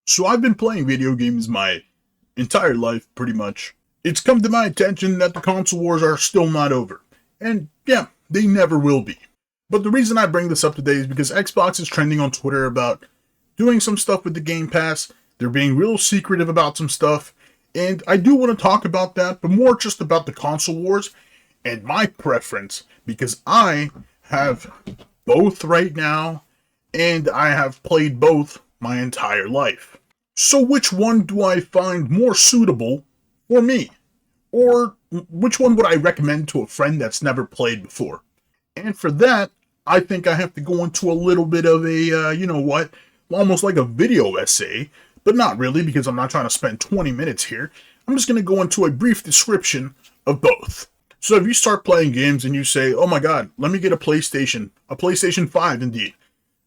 So I've been playing video games my entire life, pretty much. It's come to my attention that the console wars are still not over. And yeah, they never will be. But the reason I bring this up today is because Xbox is trending on Twitter about doing some stuff with the Game Pass. They're being real secretive about some stuff. And I do want to talk about that, but more just about the console wars and my preference, because I have both right now, and I have played both my entire life. So which one do I find more suitable for me? Or which one would I recommend to a friend that's never played before? And for that, I think I have to go into a little bit of a, almost like a video essay, but not really because I'm not trying to spend 20 minutes here. I'm just going to go into a brief description of both. So if you start playing games and you say, oh my god, let me get a PlayStation 5 indeed.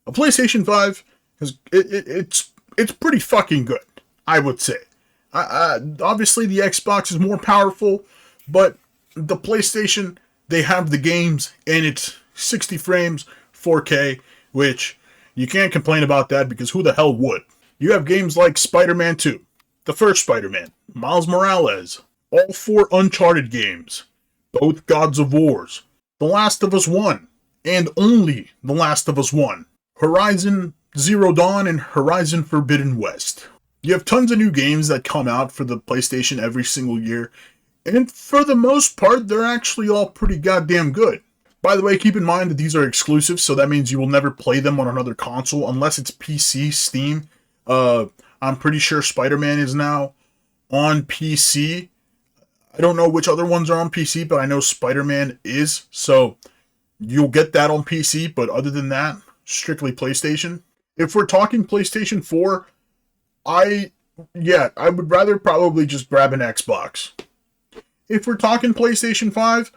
A PlayStation 5, because it's pretty fucking good, I would say. Obviously, the Xbox is more powerful, but the PlayStation, they have the games, and it's 60 frames, 4K, which you can't complain about that because who the hell would? You have games like Spider-Man 2, the first Spider-Man, Miles Morales, all four Uncharted games, both Gods of Wars, The Last of Us 1, and only The Last of Us 1, Horizon Zero Dawn, and Horizon Forbidden West. You have tons of new games that come out for the PlayStation every single year, and for the most part, they're actually all pretty goddamn good. By the way, keep in mind that these are exclusives, so that means you will never play them on another console unless it's PC, Steam. I'm pretty sure Spider-Man is now on PC. I don't know which other ones are on PC, but I know Spider-Man is, so you'll get that on PC, but other than that, strictly PlayStation. If we're talking PlayStation 4, I would rather probably just grab an Xbox. If we're talking PlayStation 5,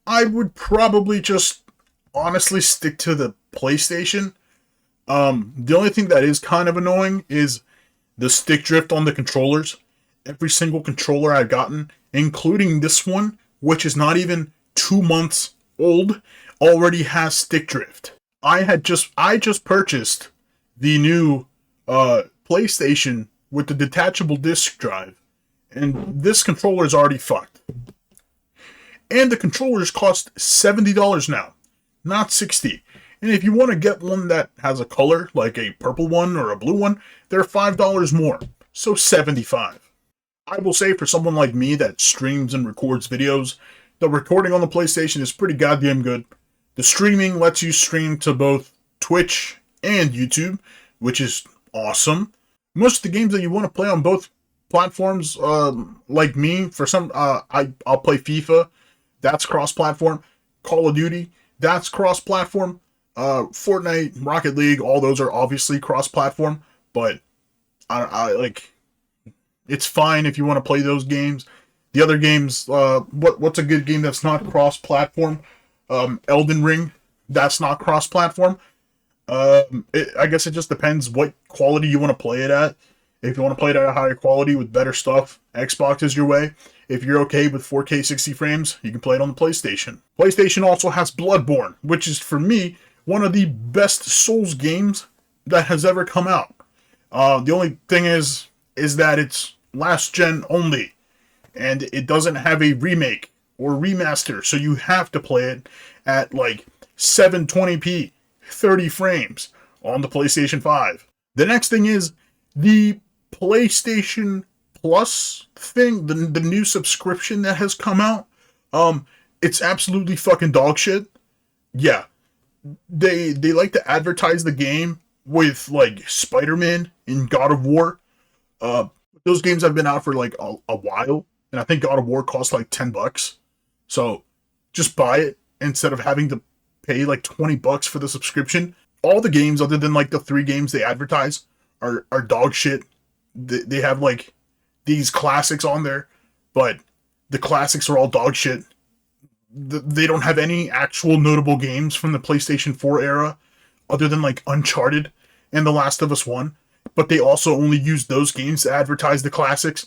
I would probably just honestly stick to the PlayStation. The only thing that is kind of annoying is the stick drift on the controllers. Every single controller I've gotten, including this one, which is not even 2 months old, already has stick drift. I just purchased the new PlayStation with the detachable disc drive, and this controller is already fucked. And the controllers cost $70 now, not $60. And if you want to get one that has a color, like a purple one or a blue one, they're $5 more, so $75. I will say for someone like me that streams and records videos, the recording on the PlayStation is pretty goddamn good. The streaming lets you stream to both Twitch and YouTube, which is awesome. Most of the games that you want to play on both platforms, like me, for some, I'll play FIFA, that's cross-platform. Call of Duty, that's cross-platform. Fortnite, Rocket League, all those are obviously cross-platform, but it's fine if you want to play those games. The other games, what's a good game that's not cross-platform? Elden Ring, that's not cross-platform. I guess it just depends what quality you want to play it at. If you want to play it at a higher quality with better stuff, Xbox is your way. If you're okay with 4K 60 frames, you can play it on the PlayStation. PlayStation also has Bloodborne, which is, for me, one of the best Souls games that has ever come out. The only thing is that it's last gen only, and it doesn't have a remake or remaster, so you have to play it at like 720p, 30 frames on the PlayStation 5. The next thing is the PlayStation Plus thing, the new subscription that has come out. It's absolutely fucking dog shit. Yeah, they like to advertise the game with like Spider-Man and God of War. Those games have been out for like a while, and I think God of War costs like $10. So just buy it instead of having to pay like $20 for the subscription. All the games other than like the 3 games they advertise are dog shit. They have like these classics on there, but the classics are all dog shit. They don't have any actual notable games from the PlayStation 4 era other than like Uncharted and The Last of Us 1, but they also only use those games to advertise the classics.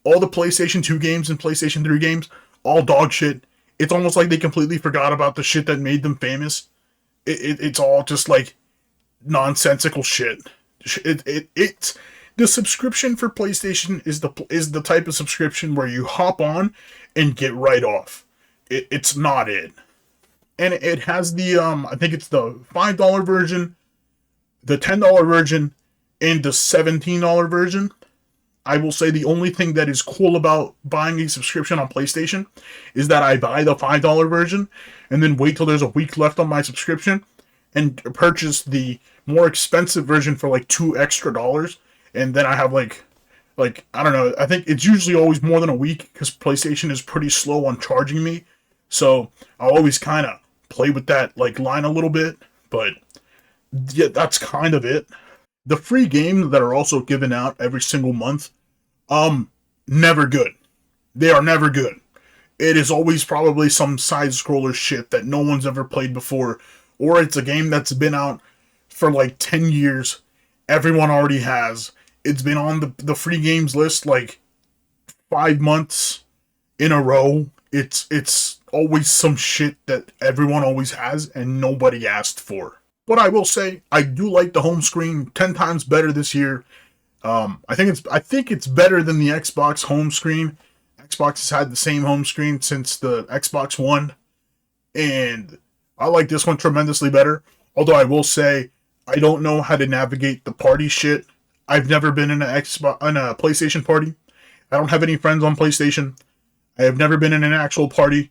All the PlayStation 2 games and PlayStation 3 games, all dog shit. It's almost like they completely forgot about the shit that made them famous. It's all just like nonsensical shit. It's The subscription for PlayStation is the type of subscription where you hop on and get right off. It's not it. And it has the I think it's the $5 version, the $10 version, and the $17 version. I will say the only thing that is cool about buying a subscription on PlayStation is that I buy the $5 version and then wait till there's a week left on my subscription and purchase the more expensive version for like $2 extra. And then I have like I don't know, I think it's usually always more than a week because PlayStation is pretty slow on charging me. So I always kind of play with that like line a little bit, but yeah, that's kind of it. The free games that are also given out every single month, never good. They are never good. It is always probably some side-scroller shit that no one's ever played before, or it's a game that's been out for like 10 years. Everyone already has. It's been on the free games list like 5 months in a row. It's always some shit that everyone always has and nobody asked for. But I will say, I do like the home screen 10 times better this year. I think it's better than the Xbox home screen. Xbox has had the same home screen since the Xbox One, and I like this one tremendously better. Although I will say, I don't know how to navigate the party shit. I've never been in a PlayStation party. I don't have any friends on PlayStation. I have never been in an actual party.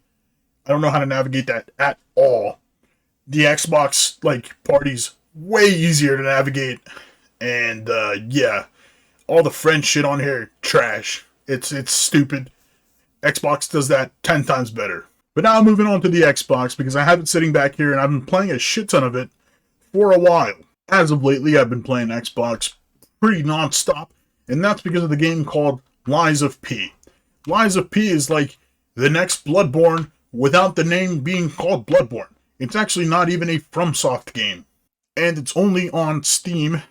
I don't know how to navigate that at all. The Xbox party's way easier to navigate, and yeah, all the friend shit on here trash. It's stupid. Xbox does that 10 times better. But now moving on to the Xbox, because I have it sitting back here and I've been playing a shit ton of it for a while. As of lately, I've been playing Xbox pretty non-stop, and that's because of the game called Lies of P. Lies of P is like the next Bloodborne without the name being called Bloodborne. It's actually not even a FromSoft game. And it's only on Steam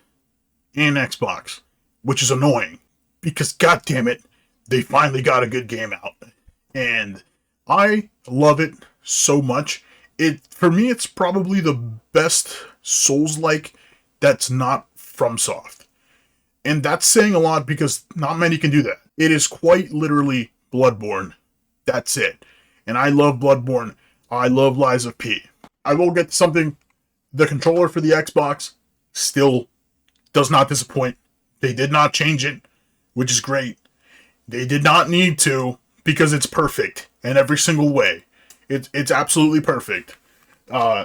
and Xbox, which is annoying. Because, goddammit, they finally got a good game out. And I love it so much. For me, it's probably the best Souls-like that's not FromSoft. And that's saying a lot because not many can do that. It is quite literally Bloodborne. That's it. And I love Bloodborne. I love Lies of P. I will get to something. The controller for the Xbox still does not disappoint. They did not change it, which is great. They did not need to because it's perfect in every single way. It's absolutely perfect.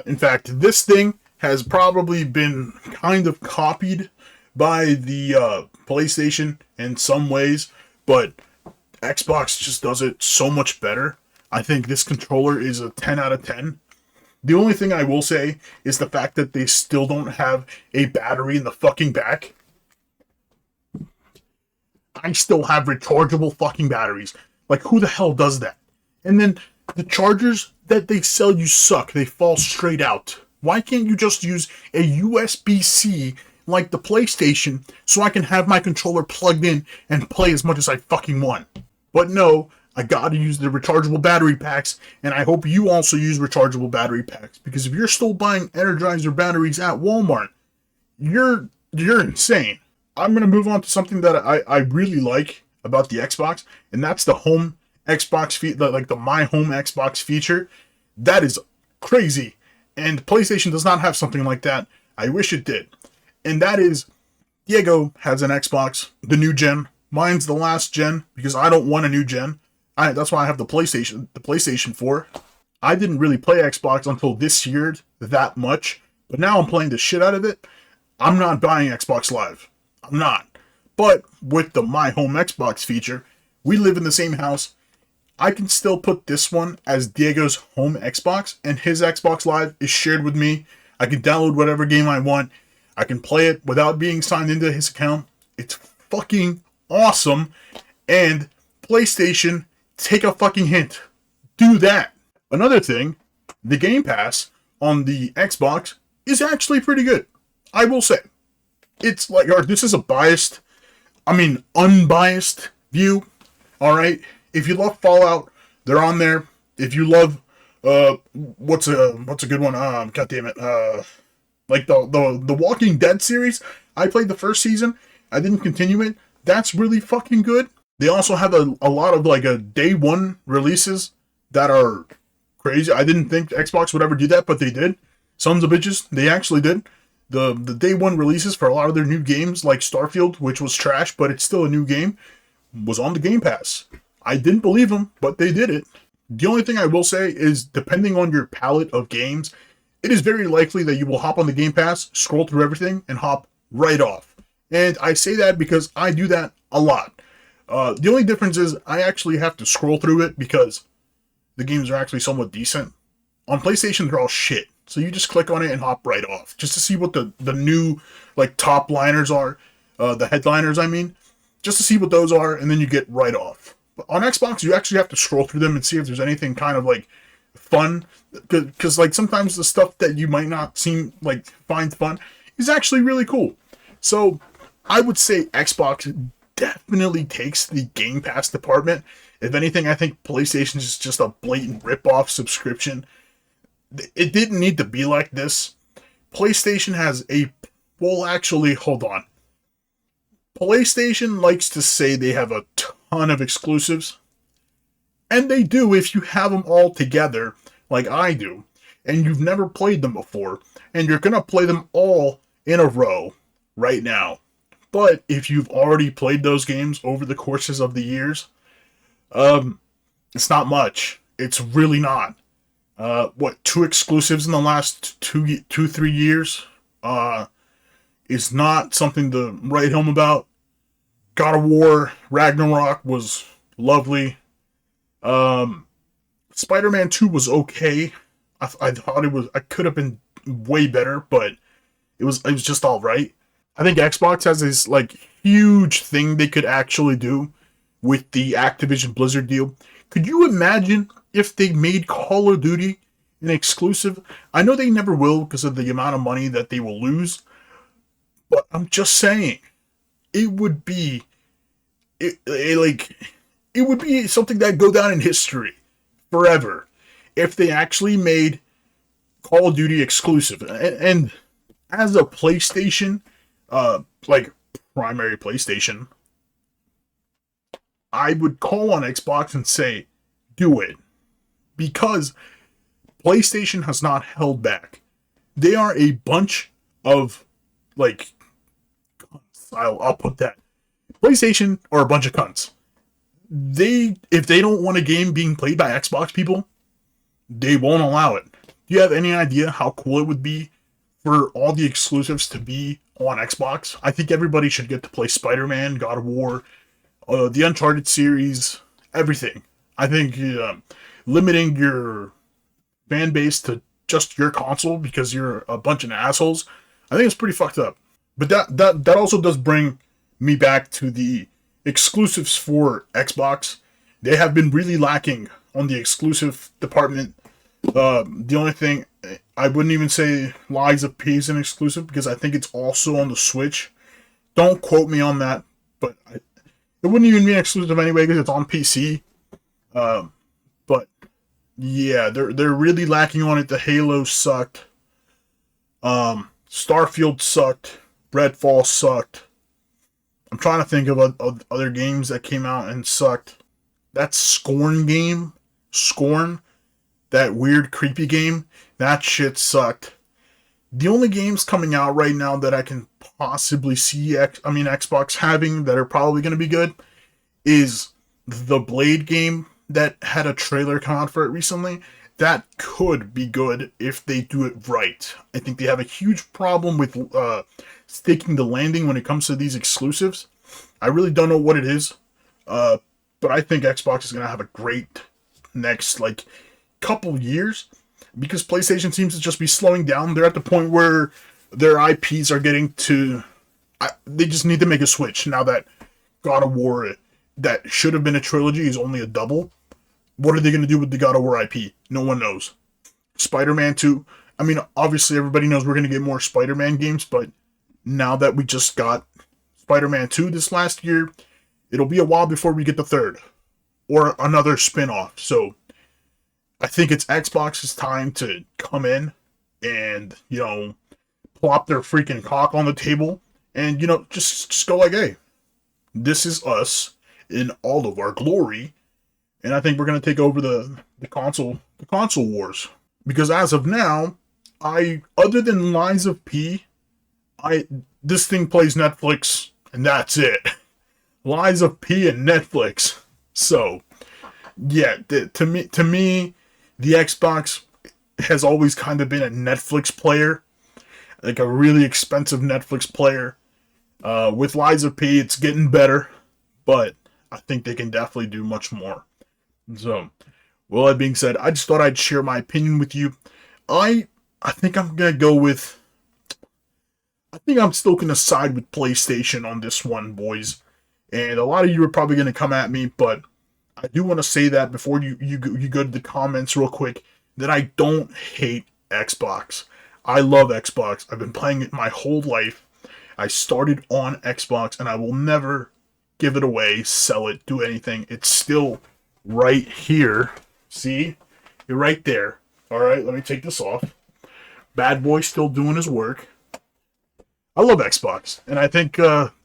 In fact, this thing has probably been kind of copied by the PlayStation in some ways, but Xbox just does it so much better. I think this controller is a 10 out of 10. The only thing I will say is the fact that they still don't have a battery in the fucking back. I still have rechargeable fucking batteries. Like, who the hell does that? And then the chargers that they sell you suck. They fall straight out. Why can't you just use a USB-C like the PlayStation so I can have my controller plugged in and play as much as I fucking want? But no, I gotta use the rechargeable battery packs, and I hope you also use rechargeable battery packs, because if you're still buying Energizer batteries at Walmart, you're insane. I'm gonna move on to something that I really like about the Xbox, and that's the home Xbox the My Home Xbox feature. That is crazy, and PlayStation does not have something like that. I wish it did. And that is, Diego has an Xbox, the new gen. Mine's the last gen because I don't want a new gen. That's why I have the PlayStation 4. I didn't really play Xbox until this year that much, but now I'm playing the shit out of it. I'm not buying Xbox Live. I'm not. But with the My Home Xbox feature, we live in the same house. I can still put this one as Diego's home Xbox, and his Xbox Live is shared with me. I can download whatever game I want. I can play it without being signed into his account. It's fucking awesome. And PlayStation, take a fucking hint. Do that. Another thing, the Game Pass on the Xbox is actually pretty good. I will say. It's like, this is a unbiased view. Alright? If you love Fallout, they're on there. If you love, what's a good one? God damn it. Like the Walking Dead series, I played the first season. I didn't continue it. That's really fucking good. They also have a lot of like a day one releases that are crazy. I didn't think Xbox would ever do that, but they did. Sons of bitches, they actually did. The day one releases for a lot of their new games, like Starfield, which was trash, but it's still a new game, was on the Game Pass. I didn't believe them, but they did it. The only thing I will say is, depending on your palette of games, it is very likely that you will hop on the Game Pass, scroll through everything, and hop right off. And I say that because I do that a lot. The only difference is I actually have to scroll through it because the games are actually somewhat decent. On PlayStation, they're all shit. So you just click on it and hop right off, just to see what the new like top liners are, the headliners, I mean, just to see what those are, and then you get right off. But on Xbox, you actually have to scroll through them and see if there's anything kind of like fun, because like sometimes the stuff that you might not find fun is actually really cool. So I would say Xbox definitely takes the Game Pass department. If anything, I think PlayStation is just a blatant rip-off subscription. It didn't need to be like this. PlayStation has hold on. PlayStation likes to say they have a ton of exclusives. And they do if you have them all together, like I do, and you've never played them before, and you're going to play them all in a row right now. But if you've already played those games over the courses of the years, it's not much. It's really not. 2 exclusives in the last 3 years is not something to write home about. God of War Ragnarok was lovely. Spider-Man 2 was okay. I thought I could have been way better, but it was just all right. I think Xbox has this like huge thing they could actually do with the Activision Blizzard deal. Could you imagine if they made Call of Duty an exclusive? I know they never will because of the amount of money that they will lose, but I'm just saying, it would be it would be something that go down in history forever if they actually made Call of Duty exclusive. And as a PlayStation, primary PlayStation, I would call on Xbox and say, do it. Because PlayStation has not held back. They are a bunch of, I'll put that. PlayStation are a bunch of cunts. If they don't want a game being played by Xbox people, they won't allow it. Do you have any idea how cool it would be for all the exclusives to be on Xbox? I think everybody should get to play Spider-Man, God of War, the Uncharted series, everything. I think limiting your fan base to just your console because you're a bunch of assholes, I think it's pretty fucked up. But that also does bring me back to the exclusives for Xbox. They have been really lacking on the exclusive department. The only thing, I wouldn't even say Lies of P is an exclusive because I think it's also on the Switch. Don't quote me on that, but it wouldn't even be an exclusive anyway because it's on PC. But yeah, they're really lacking on it. The Halo sucked. Starfield sucked. Redfall sucked. I'm trying to think of other games that came out and sucked. That Scorn game, that weird creepy game, that shit sucked. The only games coming out right now that I can possibly see Xbox having that are probably going to be good is the Blade game that had a trailer come out for it recently. That could be good if they do it right. I think they have a huge problem with sticking the landing when it comes to these exclusives. I really don't know what it is, but I think Xbox is going to have a great next couple years because PlayStation seems to just be slowing down. They're at the point where their IPs are getting to... they just need to make a switch now that God of War, that should have been a trilogy, is only a double. What are they going to do with the God of War IP? No one knows. Spider-Man 2. Obviously everybody knows we're going to get more Spider-Man games, but now that we just got Spider-Man 2 this last year, it'll be a while before we get the third. Or another spin-off. So, I think it's Xbox's time to come in and, plop their freaking cock on the table and just go like, hey, this is us in all of our glory, and I think we're gonna take over the console wars. Because as of now, other than Lies of P, this thing plays Netflix and that's it. Lies of P and Netflix. So yeah, to me, the Xbox has always kind of been a Netflix player, like a really expensive Netflix player. With Lies of P, it's getting better, but I think they can definitely do much more. So, well, that being said, I just thought I'd share my opinion with you. I think I'm gonna go with. I think I'm still gonna side with PlayStation on this one, boys. And a lot of you are probably gonna come at me, but I do want to say that before you go to the comments real quick, that I don't hate Xbox. I love Xbox. I've been playing it my whole life. I started on Xbox, and I will never give it away, sell it, do anything. It's still right here. See? You're right there. Alright, let me take this off. Bad boy still doing his work. I love Xbox, and I think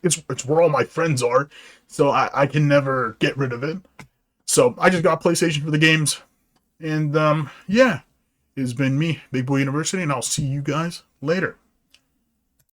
it's where all my friends are, so I can never get rid of it. So I just got PlayStation for the games, and yeah, it's been me, Big Boy University, and I'll see you guys later.